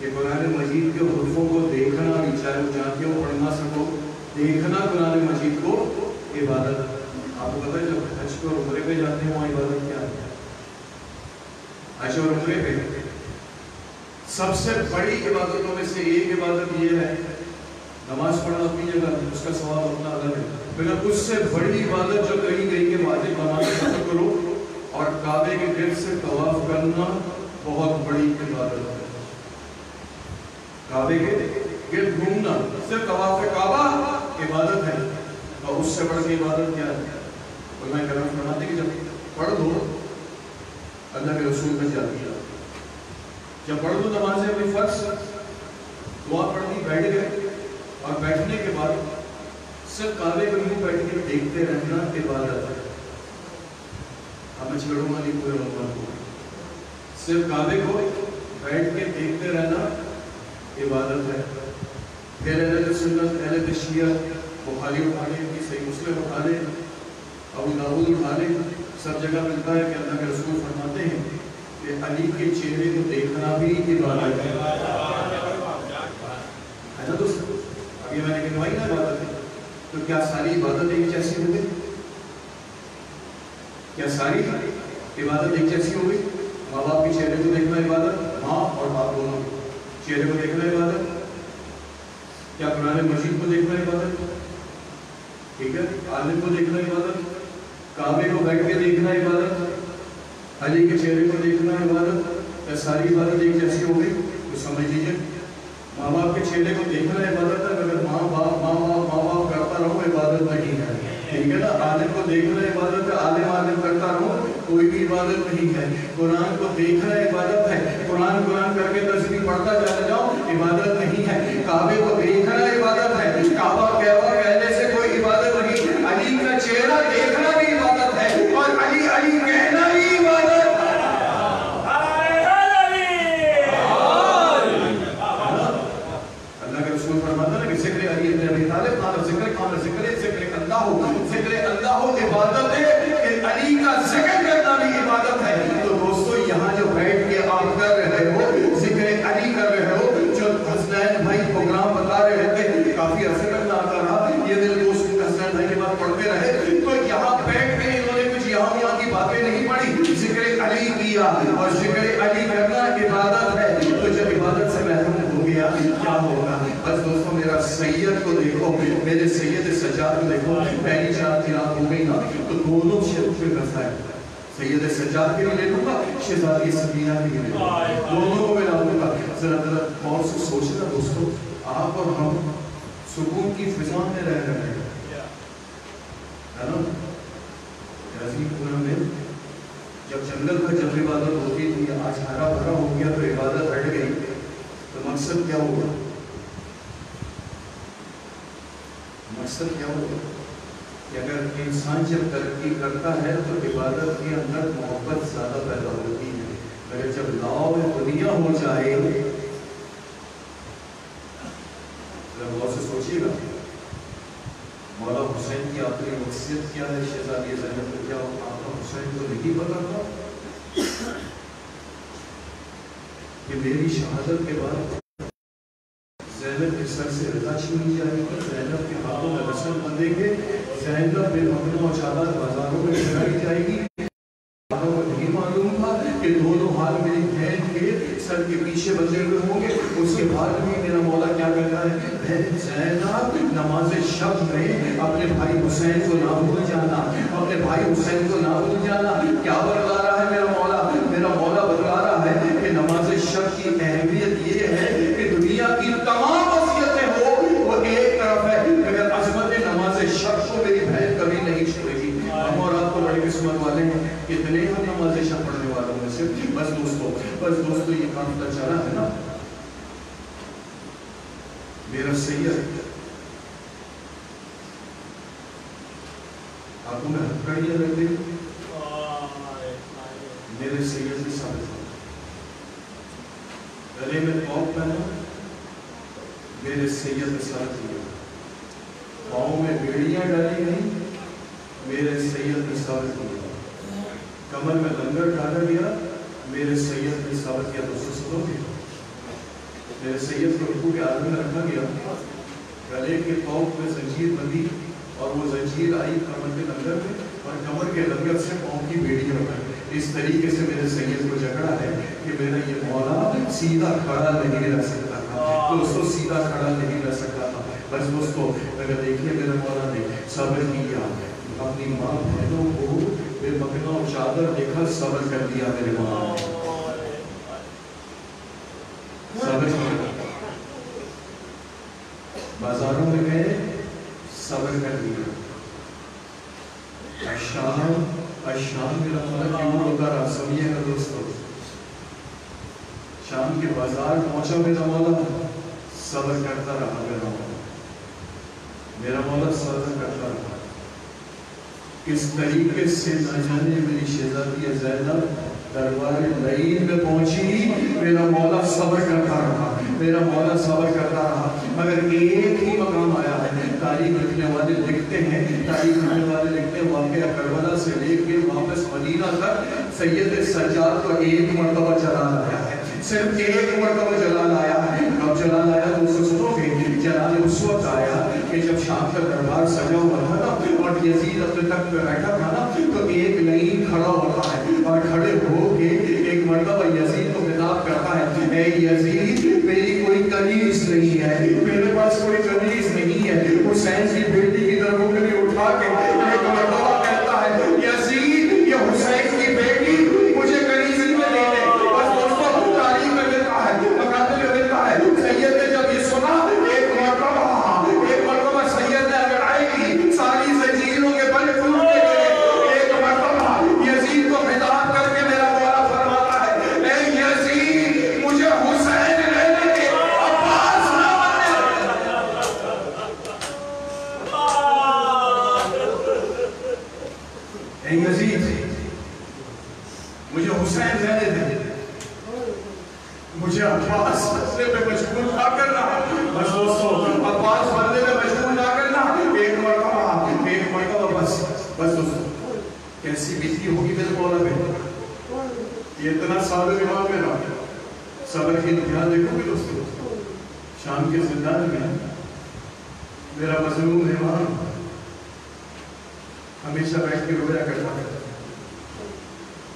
کہ قرآن مجید کے حروفوں کو دیکھنا بھی، چاہے وہ جانتے ہو پڑھنا سکو، دیکھنا قرآن مجید کو عبادت. آپ کو پتہ ہے جب حج کو عمرے پہ جاتے ہیں وہاں عبادت کیا ہے؟ حج اور عمرے پہ سب سے بڑی عبادتوں میں سے ایک عبادت یہ ہے، نماز پڑھنا اپنی جگہ، اس کا ثواب اپنا الگ ہے، مگر اس سے بڑی عبادت جو کہی گئی کہ واجب نماز ادا کرو اور کعبے کے گرد سے طواف کرنا بہت بڑی عبادت ہے. کعبے کے گرد گھومنا صرف طواف کعبہ عبادت ہے. اور اس سے بڑھ کے عبادت کیا ہے؟ علماء کرام فرماتے ہیں کہ جب پڑھ دو اللہ کے رسول میں جاتی ہے، جب پڑھ دو نماز اپنی فرض دعا پڑھنی، بیٹھ گئے اور بیٹھنے کے بعد صرف کعبے کو یوں بیٹھ کے دیکھتے رہنا عبادت ہے. اب میں چھوڑوں گا نہیں پورے عنوان کو، صرف کعبے کو بیٹھ کے دیکھتے رہنا عبادت ہے. پھر اہل سنت اہل شیعہ بخاری اٹھا لیں، صحیح مسلم اٹھا لیں، ابو داؤد اٹھا لیں، سب جگہ ملتا ہے کہ اللہ کے رسول فرماتے ہیں کہ علی کے چہرے کو دیکھنا بھی عبادت ہے. ایسا دوست اب یہ میں نے کہنوائی نا عبادت ہے، تو کیا ساری عبادت ایک جیسی ہو گئی؟ کیا ساری عبادت ایک جیسی ہو گئی؟ ماں باپ کے چہرے کو دیکھنا عبادت، ماں اور باپ دونوں چہرے کو دیکھنا عبادت. کیا قرآن مجید کو دیکھنا عبادت؟ ٹھیک ہے، عالم کو دیکھنا عبادت، کعبے کو بیٹھ کے دیکھنا عبادت، علی کے چہرے کو دیکھنا عبادت. کیا ساری عبادت ایک جیسی ہو گئی؟ تو سمجھ لیجیے ماں باپ کے چہرے کو دیکھنا عبادت ہے، مگر ماں باپ کرتا رہو عبادت نہیں ہے. ٹھیک ہے نا، عالم کو دیکھنا عبادت ہے، عالم کرتا رہو کوئی بھی عبادت نہیں ہے. قرآن کو دیکھنا عبادت ہے، قرآن کر کے تسبیح پڑھتا چلا جاؤ عبادت نہیں ہے. کعبے کو دیکھنا عبادت ہے، کعبہ کہنے سے کوئی عبادت نہیں. علی کا چہرہ دیکھنا بھی عبادت ہے اور علی کہنا بھی عبادت ہے. اللہ کے رسول فرماتا ہے کہ ذکر علی ابن ابی طالب ذکر اللہ عبادت ہے، کہ علی کا ذکر کرنا بھی عبادت ہے. تو دوستو یہاں جو بیٹھ کے آپ کر رہے ہو ذکر علی کر رہے ہو، جو حسنین بھائی پروگرام بتا رہے تھے کافی عرصے تک نہ آتا رہا، یہ میرے دوست حسنین بھائی کے بعد پڑھتے رہے، تو یہاں بیٹھ کے انہوں نے کچھ یہاں کی باتیں نہیں پڑھی، ذکر علی کیا اور ذکر علی کرنا عبادت ہے. تو جب عبادت سے محروم ہو گیا کیا ہوگا؟ بس دوستو میرا سید کو دیکھو، میرے سید سجاد کو دیکھو، پہلی 4 کی رات ہو گئی نا تو دونوں شرف پہ رکھا ہے. سید سجاد کے بھی لے لوں گا، شہزادی سکینہ کے بھی لے لوں گا، دونوں کو میں لاؤں گا. ذرا غور سے سوچنا دوستو، آپ اور ہم سکون کی فضا میں رہ رہے ہیں، ہے نا؟ عظیم پورا میں جب جنگل کا جب عبادت ہوتی تھی، آج ہرا بھرا ہو گیا تو عبادت ہٹ گئی، تو مقصد کیا ہوگا؟ مقصد کیا ہوگا کہ اگر انسان جب ترقی کرتا ہے تو عبادت کے اندر محبت زیادہ پیدا ہوتی ہے، مگر جب لاؤ دنیا ہو جائے، غور سے سوچیے گا مولا حسین کی آخری وصیت کیا ہے؟ شہزادی زینب کو کیا آقا حسین کو نہیں پتا تھا کہ میری شہادت کے بعد زینب کے سر سے رضا چھینی جائے گی، زینب کے ہاتھوں میں رسم بندھیں گے، زینب بے مقدم و چادر بازاروں میں چلائی جائے گی. ہاتھوں کو نہیں معلوم تھا کہ دونوں ہاتھ میری بہن کے سر کے پیچھے بندھے ہوئے ہوں گے. اس کے بعد بھی میرا مولا کیا کہتا ہے؟ بہن زینب نماز شب میں اپنے بھائی حسین کو نہ بھول جانا، اپنے بھائی حسین کو نہ بھول جانا. کیا بتلا رہا ہے میرا مولا؟ میرا مولا بتلا رہا ہے کہ نماز شب کی اہمیت یہ ہے کہ دنیا کی تمام وصیتیں ہو وہ ایک طرف ہے، مگر عظمت نماز شب کو میری بہن کبھی نہیں چھوڑے گی. ہم اور آپ کو بڑی قسمت والے ہیں، کتنے ہم نماز شب پڑھنے والوں میں سے. بس دوستو یہ کام کا چلا ہے نا. میرا سید آپ کو میں ہتھکڑیاں رکھ دیں، میرے سید سے ثابت ہو. گلے میں پاؤں پہنا، میرے سید نے ثابت کیا. پاؤں میں بیڑیاں ڈالی گئی، میرے سید نے ثابت کیا. کمر میں لنگر ڈالا گیا، میرے سید نے ثابت کیا. دوستو سنو گے میرے سید کو رکوع کے عالم میں رکھا گیا، گلے کے طوق میں زنجیر بندی اور وہ زنجیر آئی کمر کے لنگر میں اور کمر کے لنگر سے پاؤں کی بیڑیاں بنی۔ اس طریقے سے میرے سید کو جھگڑا ہے کہ میرا یہ مولا سیدھا کھڑا نہیں رہ سکتا تھا، دوستو سیدھا کھڑا نہیں رہ سکتا تھا۔ بس دوستو اگر دیکھیے میرے مولا نے صبر کیا، اپنی ماں بہنوں کو بے مکنا و چادر دیکھا، صبر کر دیا میرے مولا نے، صبر کیا۔ بازاروں میں گئے، صبر کر دیا۔ شام میرا مولا کیوں ہوتا رہا، سنیے گا دوستو، شام کے بازار پہنچا میرا مولا، صبر کرتا رہا میرا مولا صبر کرتا رہا۔ کس طریقے سے نہ جانے میری شہزادی زینب دربار لعین میں پہنچی، میرا مولا صبر کرتا رہا، میرا مولا صبر کرتا رہا، مگر ایک ہی مقام آیا ہے۔ تاریخ لکھنے والے لکھتے ہیں، تاریخ لکھنے والے لکھتے ہیں واقعہ کربلا سے لے کے واپس مدینہ تک سید سجاد کو ایک مرتبہ جلال آیا ہے، صرف ایک مرتبہ جلال آیا ہے۔ اب جلال آیا تو اسے سنو گے، جلال اس وقت آیا کہ جب شام کا دربار سجا ہوا تھا نا اور یزید اپنے تخت پہ بیٹھا تھا نا، تو ایک لعین کھڑا ہوتا ہے اور کھڑے ہو کے ایک مرتبہ یزید کو خطاب کرتا ہے، اے یزید میری کوئی کنیز نہیں ہے، میرے پاس کوئی کنیز نہیں ہے۔ حسین کی بیٹی کی طرف انگلی اٹھا کے ایک مرتبہ کہتا ہے، یزید یہ حسین کی بیٹی مجھے کنیز میں دے دے۔ بس دوستو تاریخ میں لکھا ہے، مقابلے میں لکھا ہے، سید نے جب یہ سنا ایک مرتبہ سید نے اگر آئے گی ساری زنجیروں کے بل ٹوٹنے لگے، ایک مرتبہ یزید کو خطاب کر کے میرا مولا فرماتا ہے، اے یزید مجھے حسین رہنے دے، عباس نہ بننے دے۔ اے یزید مجھے حسین رہنے دے، مجھے عباس بننے پہ مجبور نہ کرنا۔ بس دوستو عباس بننے پہ مجبور نہ کرنا، ایک مرتبہ بس دوستو کیسی بیتی ہوگی میرے مولا پہ، یہ اتنا صابر امام میرا، صبر کی دھیان دیکھو گے دوستو۔ شام کے زندان میں میرا مظلوم امام ہمیشہ بیٹھ کے رویا کرتا ہے،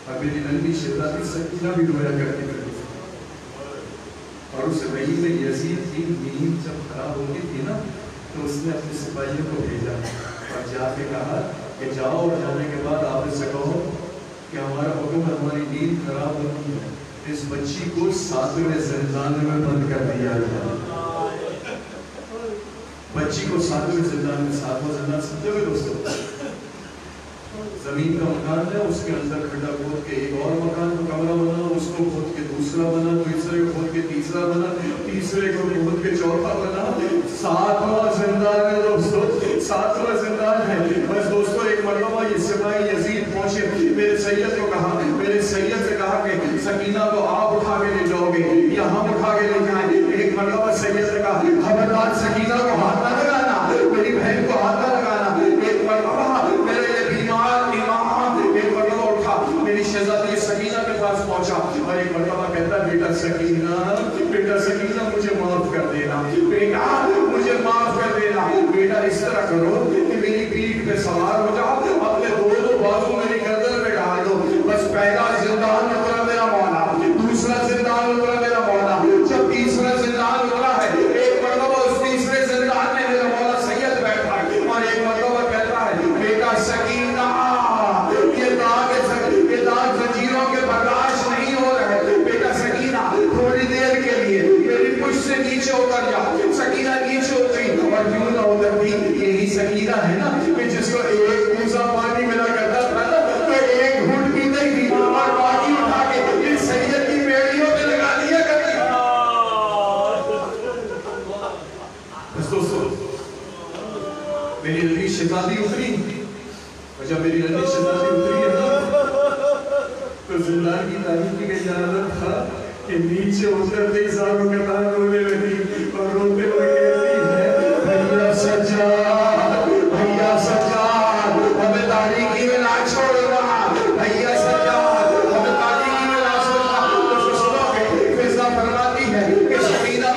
اور میری ننھی شہزادی سکینہ بھی رویا کرتی ہے، اور اس رہی میں یزید کی نیند جب خراب ہو گئی تھی نا تو اس نے اپنے سپاہیوں کو بھیجا اور جا کے کہا کہ جاؤ، اور جانے کے بعد آپ سے کہو کہ ہمارا حکم ہماری نیند خراب ہوتی ہے، اس بچی کو 7ویں زندان میں بند کر دیا گیا۔ بچی کو 7ویں زندان میں، 7واں زندان سمجھے ہوئے دوستو، زمین کا مکان ہے، اس کے اندر کھڈا کھود کے ایک اور مکان کا کمرہ بنا، اس کو کھود کے دوسرا بنا، دوسرے کو کھود کے تیسرا بنا، تیسرے کو کھود کے چوتھا بنا، 7واں زندان ہے دوستو، 7واں زندان ہے۔ بس دوستو ایک مرتبہ یہ سپاہی یزید پہنچے، میرے سید کو کہا، میرے سید سے کہا کہ سکینہ کو آپ اٹھا کے لے جاؤ گے یا ہم اٹھا کے لے جائیں؟ ایک مرتبہ سید سے کہا، خبردار سکینہ کو ہاتھ نہ لگانا، میری بہن کو ہاتھ نہ لگانا۔ ایک مرتبہ میرے بیمار امام ایک مرتبہ اٹھا، میری شہزادی سکینہ کے پاس پہنچا اور ایک مرتبہ کہتا، بیٹا سکینہ مجھے معاف کر دینا، بیٹا مجھے معاف کر دینا، بیٹا اس طرح کرو کہ میری پیٹھ پہ سوار ہو جاؤ، اپنے دونوں بازو میری گردن پہ ڈال دو۔ بس پہلا زندان اترا میرا مولا، دوسرا زندان اترا میرا مولا، جب تیسرا زندان اترا ہے، ایک مرتبہ اس تیسرے زندان میں میرا مولا سید بیٹھا ہے اور ایک مرتبہ کہتا ہے، بیٹا سکینہ یہ داغ زنجیروں کے برداشت نہیں ہو رہے، بیٹا سکینہ تھوڑی دیر کے لیے میری پشت سے نیچے اتر جا۔ سکینہ نیچے اتری اور کیوں نہ اترتی، یہی سکینہ ہے نا کہ جس کو ایک کوزہ پانی ملا کرتا تھا نا تو ایک گھونٹ پیتے ہی اور باقی اٹھا کے ان سید کی بیڑیوں پہ لگا دیا کرتی۔ بس دوستو میری ننھی شہزادی اتری، اور جب میری ننھی شہزادی اتری ہے نا تو زندان کی تاریخ کی اجازت تھا کہ نیچے اترتے ہی ساروں کے بعد رونے لگی اور روتے ہوئے کہتی ہے، بھیا سجاد ہمیں تاریخی میں نہ چھوڑنا، بھیا سجاد ہمیں تاریخی میں نہ چھوڑنا۔ تو سنو کہ فضا فرماتی ہے کہ سکینہ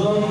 Hare